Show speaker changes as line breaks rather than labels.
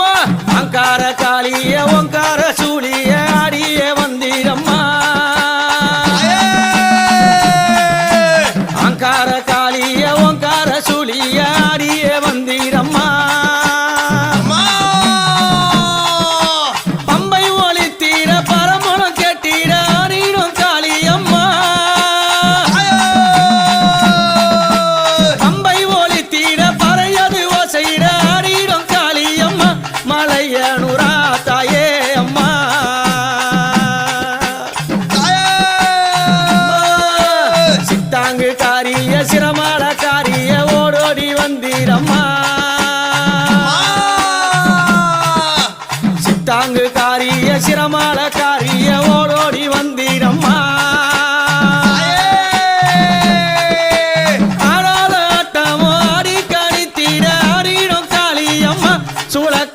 அம்மா அங்கார காளிய ஓங்கார சூழிய ஆடிய வந்தீரம்மா அங்கார காளிய ஓங்கார சூழிய ஆடிய வந்தீரம்மா பம்பை ஒளி தீர பரமணம் கேட்டீர ஆடிடும் காளியம்மா பம்பை ஒளி தீர பறையது ஓசையிட ஆடிடும் காளியம்மா மலையனுரா தாயே அம்மா சித்தாங்கு காரிய சிரமால காரிய ஓடோடி வந்தீரம்மா சித்தாங்கு காரிய சிரமால காரிய